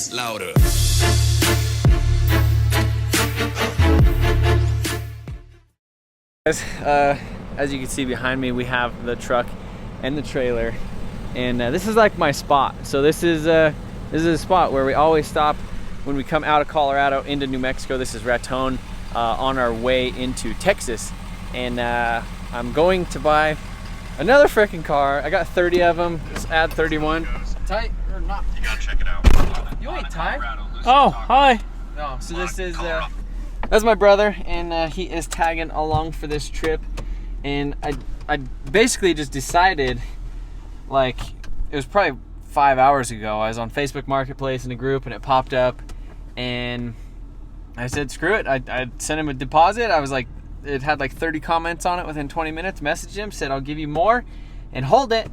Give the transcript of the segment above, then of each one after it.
bass louder. As you can see behind me, we have the truck and the trailer, and this is like my spot. So this is a spot where we always stop when we come out of Colorado into New Mexico. This is Raton, on our way into Texas, and I'm going to buy another freaking car. I got 30 of them. Let's add 31. Tight or not? You gotta check it out. You ain't tight. Oh, hi. No, so this is that's my brother, and he is tagging along for this trip. And I basically just decided, like, it was probably 5 hours ago. I was on Facebook Marketplace in a group, and it popped up, and I said, screw it. I sent him a deposit. I was like, it had like 30 comments on it within 20 minutes. Messaged him, said I'll give you more and hold it.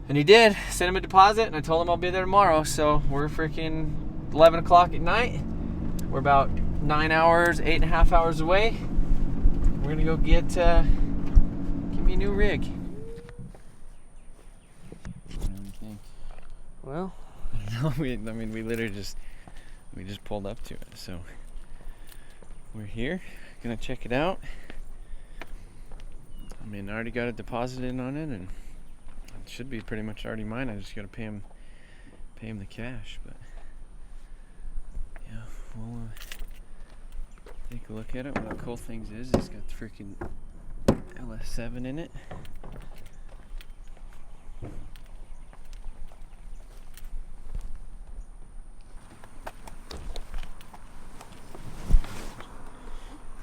And he did. Sent him a deposit, and I told him I'll be there tomorrow. So we're freaking 11 o'clock at night. We're about 9 hours, 8.5 hours away. We're gonna go get me a new rig. What do you think? Well, No, we literally just pulled up to it. So we're here, gonna check it out. I mean, I already got a deposit in on it, and it should be pretty much already mine. I just gotta pay him the cash. But yeah, we'll take a look at it. One of the cool things is it's got the freaking LS7 in it.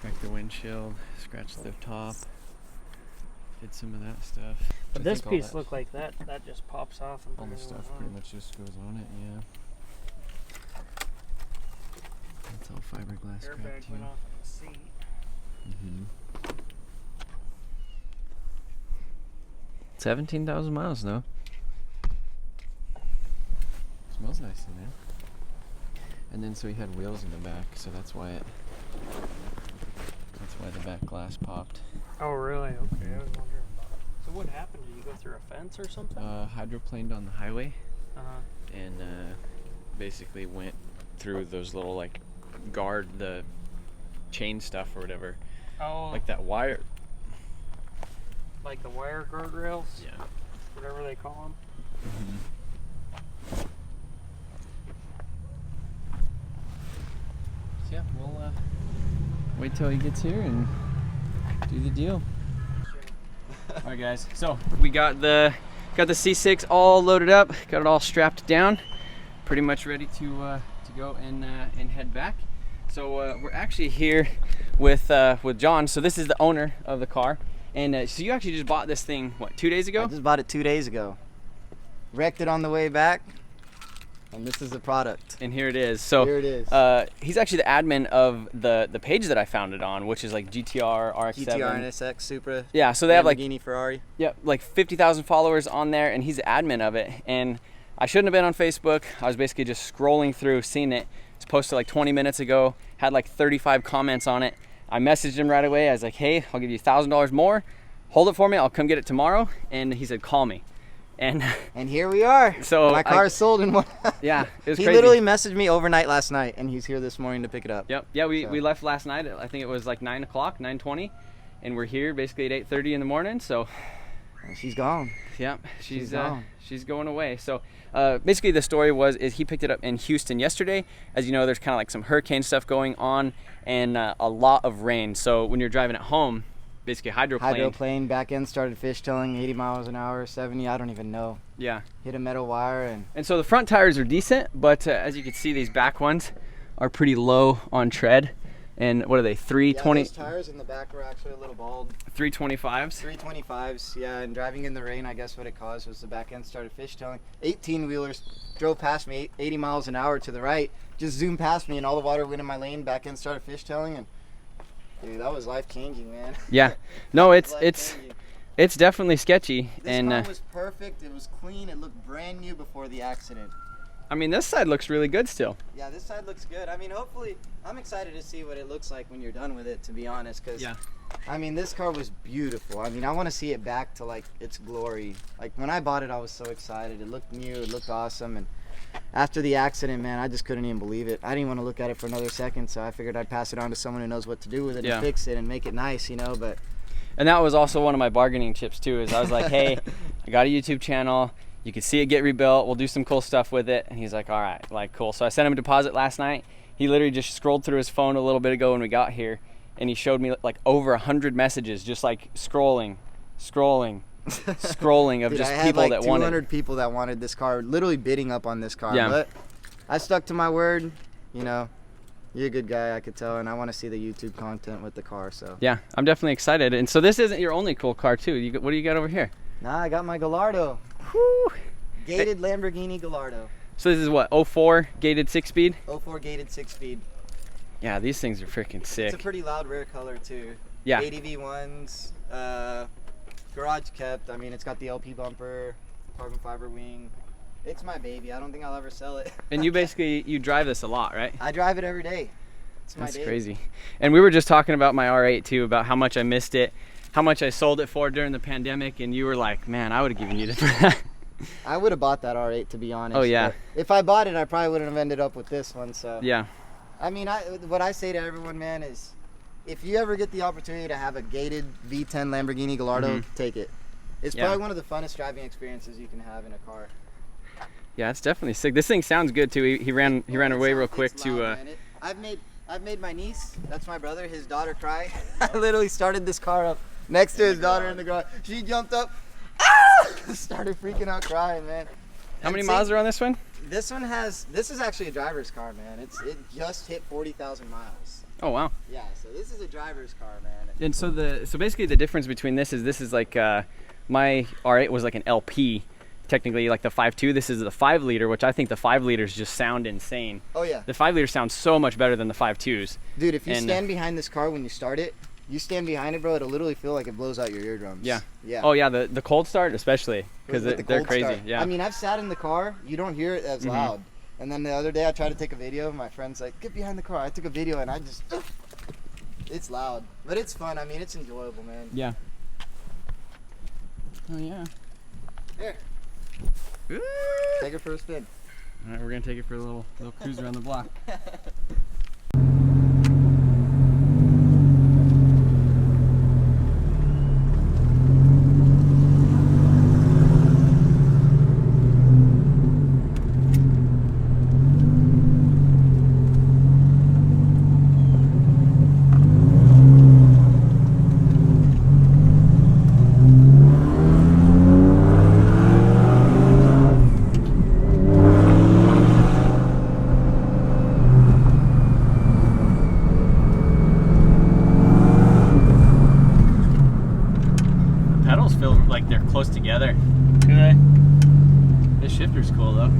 Cracked the windshield, scratched the top, did some of that stuff. but this piece looked like that just pops off and All the stuff pretty much just goes on it, yeah. It's all fiberglass airbag cracked went too. off in the seat. Mm-hmm. 17,000 miles though. Smells nice in there. And then so he had wheels in the back, so that's why the back glass popped. Oh really? Okay, I was wondering about it. So what happened? Did you go through a fence or something? Hydroplaned on the highway, Uh-huh. and basically went through those little like guard the chain stuff or whatever, Oh, like that wire. like the wire guardrails? Yeah. Whatever they call them. Mm-hmm. So yeah, we'll wait till he gets here and do the deal. All right, guys. So we got the C6 all loaded up, got it all strapped down, pretty much ready to go and head back. So we're actually here with John. So this is the owner of the car, and so you actually just bought this thing what, 2 days ago? I just bought it 2 days ago. Wrecked it on the way back, and this is the product. And here it is. So here it is. He's actually the admin of the page that I found it on, which is like GTR, RX-7. GTR, NSX, Supra. Yeah, so they have like Lamborghini, Ferrari. yeah, like 50,000 followers on there, and he's the admin of it. And I shouldn't have been on Facebook. I was basically just scrolling through, seeing it. It's posted like 20 minutes ago. Had like 35 comments on it. I messaged him right away. I was like, hey, I'll give you $1,000 more. Hold it for me. I'll come get it tomorrow. And he said, call me. And here we are. So my car is sold in one. Yeah, it was he crazy. literally messaged me overnight last night, and he's here this morning to pick it up. Yep. Yeah, we left last night. I think it was like 9 o'clock, 9:20, and we're here basically at 8:30 in the morning. So she's gone. yeah, she's gone. She's going away. So basically the story is he picked it up in Houston yesterday. As you know, there's kind of like some hurricane stuff going on and a lot of rain. So when you're driving at home, basically hydroplaned, back end started fishtailing 80 miles an hour, 70, I don't even know. Yeah. Hit a metal wire and so the front tires are decent, but as you can see, these back ones are pretty low on tread. And what are they, 320? Yeah, those tires in the back were actually a little bald. 325s? 325s, yeah, and driving in the rain, I guess what it caused was the back end started fishtailing. 18-wheelers drove past me 80 miles an hour to the right, just zoomed past me, and all the water went in my lane, back end started fishtailing, and dude, that was life-changing, man. Yeah. No, it's definitely sketchy. This car was perfect, it was clean, it looked brand new before the accident. I mean, this side looks really good still. Yeah, this side looks good. I mean, hopefully, I'm excited to see what it looks like when you're done with it, to be honest, because yeah. I mean, this car was beautiful. I mean, I want to see it back to like its glory. Like when I bought it, I was so excited. It looked new, it looked awesome, and after the accident, man, I just couldn't even believe it. I didn't want to look at it for another second, so I figured I'd pass it on to someone who knows what to do with it and fix it and make it nice, you know. But and that was also one of my bargaining chips too, is I was like, hey, I got a YouTube channel, you can see it get rebuilt, we'll do some cool stuff with it. And he's like, all right, like, cool. So I sent him a deposit last night. He literally just scrolled through his phone a little bit ago when we got here, and he showed me like over 100 messages, just like scrolling of Dude, just I people had like that 200 wanted. people that wanted this car, literally bidding up on this car. Yeah. But I stuck to my word. You know, you're a good guy, I could tell, and I want to see the YouTube content with the car. So Yeah, I'm definitely excited. And so this isn't your only cool car too. What do you got over here? Nah, I got my Gallardo. Whew. Gated Lamborghini Gallardo. So this is what, 04 gated 6-speed? 04 gated 6-speed. Yeah, these things are freaking sick. It's a pretty loud, rare color too. Yeah. ADV ones, garage kept. I mean, it's got the LP bumper, carbon fiber wing. It's my baby. I don't think I'll ever sell it. And you drive this a lot, right? I drive it every day. It's my That's baby. crazy. And we were just talking about my R8 too, about how much I missed it, how much I sold it for during the pandemic, and you were like, man, I would have given you this for that. I would have bought that R8, to be honest. Oh, yeah. But if I bought it, I probably wouldn't have ended up with this one. So Yeah. I mean, what I say to everyone, man, is if you ever get the opportunity to have a gated V10 Lamborghini Gallardo, take it. It's probably one of the funnest driving experiences you can have in a car. Yeah, it's definitely sick. This thing sounds good too. He ran away real quick to I've made my niece, that's my brother, his daughter cry. I literally started this car up next to his daughter in the garage. She jumped up, started freaking out crying, man. How many miles are on this one? This is actually a driver's car, man. It just hit 40,000 miles. Oh wow. Yeah, so this is a driver's car, man. And so basically the difference between this is like my R8 was like an LP, technically like the 5.2. This is the 5 liter, which I think the 5 liters just sound insane. Oh yeah. The 5 liter sounds so much better than the 5.2s. Dude, if you stand behind this car when you start it, you stand behind it, bro, it'll literally feel like it blows out your eardrums. Yeah. Yeah. Oh yeah, the cold start especially, because they're crazy. Start. Yeah. I mean, I've sat in the car, you don't hear it as loud. And then the other day I tried to take a video, my friend's like, get behind the car. I took a video and I just, it's loud. But it's fun, I mean, it's enjoyable, man. Yeah. Oh yeah. Here, Woo! take it for a spin. All right, we're gonna take it for a little cruise around the block. Pedals feel like they're close together. Do they? This shifter's cool though.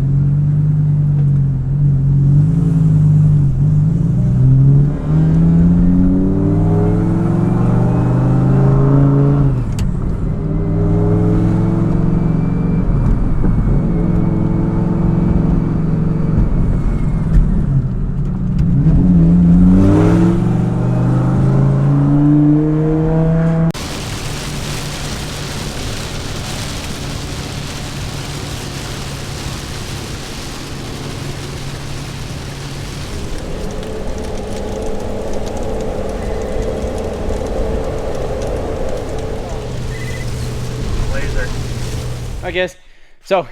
I guess. So,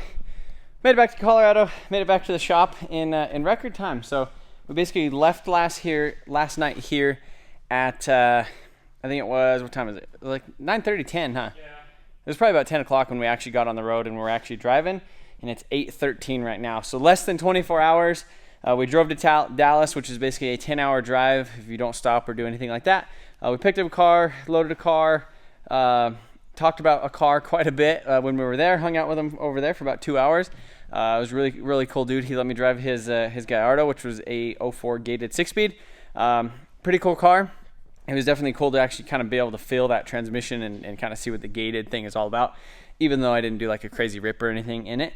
made it back to Colorado, made it back to the shop in record time. So, we basically left last night here at, I think it was, what time is it? Like 9:30, 10, huh? Yeah. It was probably about 10 o'clock when we actually got on the road and we're actually driving, and it's 8:13 right now. So, less than 24 hours. We drove to Dallas, which is basically a 10-hour drive if you don't stop or do anything like that. We picked up a car, loaded a car, talked about a car quite a bit when we were there, hung out with him over there for about 2 hours. It was really, really cool dude. He let me drive his Gallardo, which was a 04 gated 6-speed. Pretty cool car. It was definitely cool to actually kind of be able to feel that transmission and kind of see what the gated thing is all about. Even though I didn't do like a crazy rip or anything in it,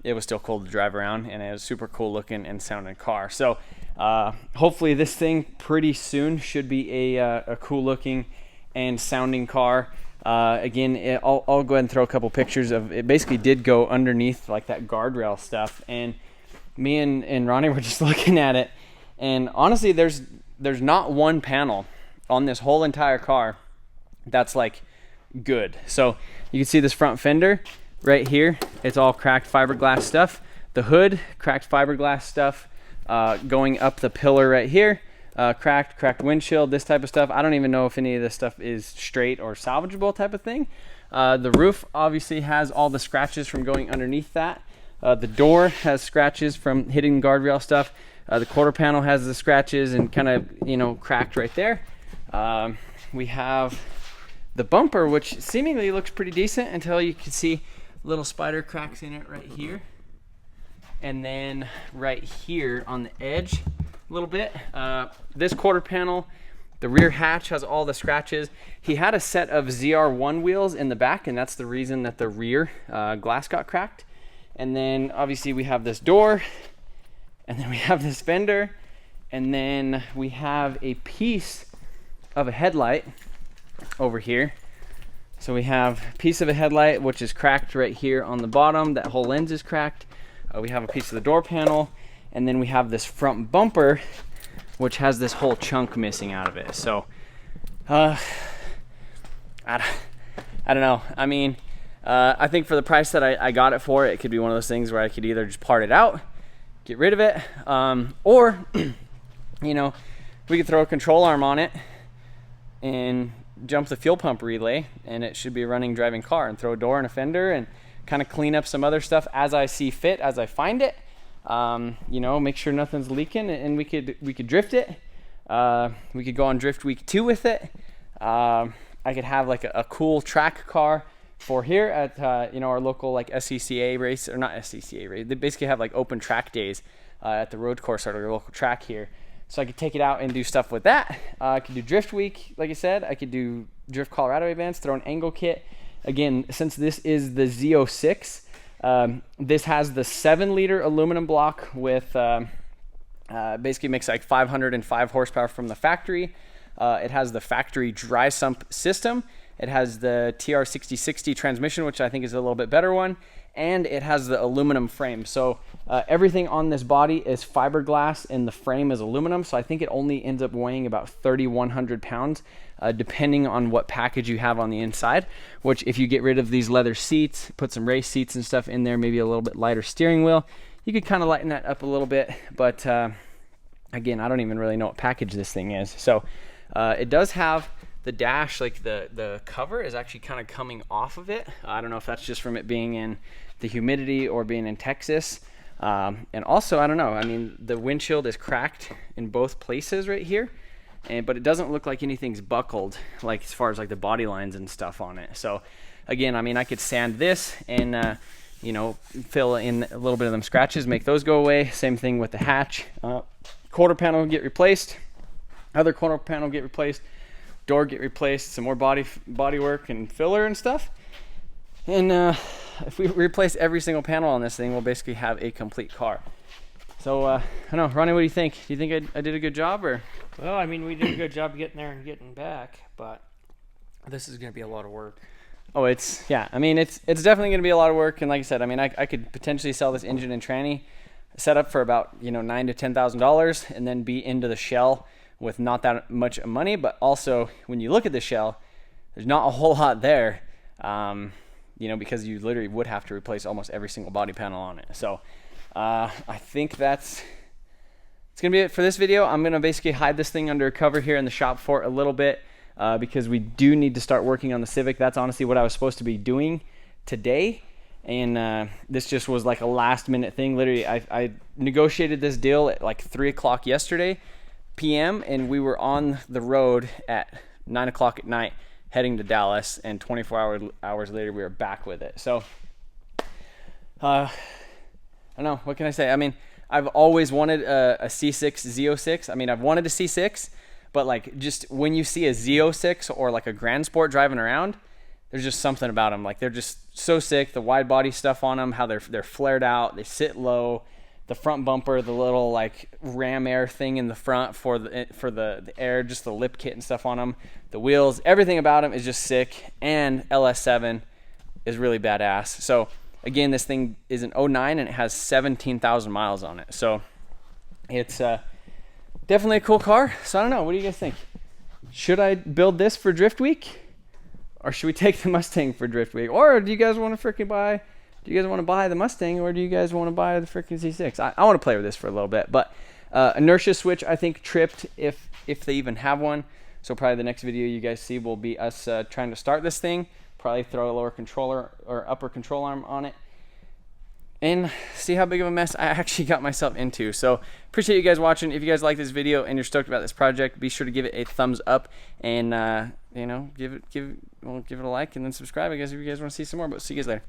it was still cool to drive around, and it was super cool looking and sounding car. So hopefully this thing pretty soon should be a cool looking and sounding car. Again, I'll go ahead and throw a couple pictures of it. Basically did go underneath like that guardrail stuff, and me and Ronnie were just looking at it, and honestly there's not one panel on this whole entire car that's like good. So you can see this front fender right here, it's all cracked fiberglass stuff. The hood, cracked fiberglass stuff. Going up the pillar right here, cracked windshield, this type of stuff. I don't even know if any of this stuff is straight or salvageable type of thing. The roof obviously has all the scratches from going underneath that. The door has scratches from hitting guardrail stuff. The quarter panel has the scratches and kind of, you know, cracked right there. We have the bumper, which seemingly looks pretty decent until you can see little spider cracks in it right here. And then right here on the edge a little bit. This quarter panel, the rear hatch has all the scratches. He had a set of ZR1 wheels in the back, and that's the reason that the rear glass got cracked. And then obviously we have this door, and then we have this fender, and then we have a piece of a headlight over here. So we have a piece of a headlight which is cracked right here on the bottom. That whole lens is cracked. We have a piece of the door panel, and then we have this front bumper which has this whole chunk missing out of it. So I don't know. I mean, I think for the price that I got it for, it could be one of those things where I could either just part it out, get rid of it, or you know, we could throw a control arm on it and jump the fuel pump relay, and it should be a running driving car, and throw a door and a fender and kind of clean up some other stuff as I see fit, as I find it. You know, make sure nothing's leaking, and we could drift it. We could go on drift week 2 with it. I could have like a cool track car for here at you know, our local like SCCA race, or not SCCA race. They basically have like open track days at the road course at our local track here. So I could take it out and do stuff with that. I could do drift week, like I said. I could do drift Colorado events, throw an angle kit. Again, since this is the Z06, this has the 7-liter aluminum block with basically makes like 505 horsepower from the factory. It has the factory dry sump system. It has the TR6060 transmission, which I think is a little bit better one. And it has the aluminum frame. So everything on this body is fiberglass and the frame is aluminum. So I think it only ends up weighing about 3,100 pounds, depending on what package you have on the inside, which if you get rid of these leather seats, put some race seats and stuff in there, maybe a little bit lighter steering wheel, you could kind of lighten that up a little bit. But again, I don't even really know what package this thing is. So it does have the dash, like the cover is actually kind of coming off of it. I don't know if that's just from it being in the humidity or being in Texas. And also, I don't know, I mean, the windshield is cracked in both places right here, but it doesn't look like anything's buckled, like as far as like the body lines and stuff on it. So again, I mean, I could sand this and you know, fill in a little bit of them scratches, make those go away. Same thing with the hatch. Quarter panel get replaced, other quarter panel get replaced, door get replaced, some more body work and filler and stuff. And if we replace every single panel on this thing, we'll basically have a complete car. So I don't know, Ronnie, what do you think? Do you think I did a good job, or? Well, I mean, we did a good job getting there and getting back, but this is going to be a lot of work. Oh, yeah, I mean, it's definitely going to be a lot of work. And like I said, I mean, I could potentially sell this engine and tranny set up for about, you know, $9,000 to $10,000, and then be into the shell with not that much money. But also, when you look at the shell, there's not a whole lot there, you know, because you literally would have to replace almost every single body panel on it. So I think it's gonna be it for this video. I'm gonna basically hide this thing under a cover here in the shop for a little bit, because we do need to start working on the Civic. That's honestly what I was supposed to be doing today, and this just was like a last minute thing. Literally, I negotiated this deal at like 3 o'clock yesterday p.m. and we were on the road at 9 o'clock at night heading to Dallas, and 24 hours later we were back with it. So I don't know, what can I say? I mean, I've always wanted a C6 Z06. I mean, I've wanted a C6, but like, just when you see a Z06 or like a Grand Sport driving around, there's just something about them. Like, they're just so sick. The wide body stuff on them, how they're flared out, they sit low, the front bumper, the little like ram air thing in the front for the air, just the lip kit and stuff on them, the wheels, everything about them is just sick. And LS7 is really badass. So again, this thing is an 09 and it has 17,000 miles on it. So it's definitely a cool car. So I don't know, what do you guys think? Should I build this for Drift Week? Or should we take the Mustang for Drift Week? Or do you guys want to freaking buy, the Mustang, or do you guys want to buy the freaking C6? I want to play with this for a little bit, but inertia switch, I think, tripped if they even have one. So probably the next video you guys see will be us trying to start this thing, probably throw a lower controller or upper control arm on it, and see how big of a mess I actually got myself into. So appreciate you guys watching. If you guys like this video and you're stoked about this project, be sure to give it a thumbs up and you know, give it a like and then subscribe, I guess, if you guys want to see some more. But see you guys later.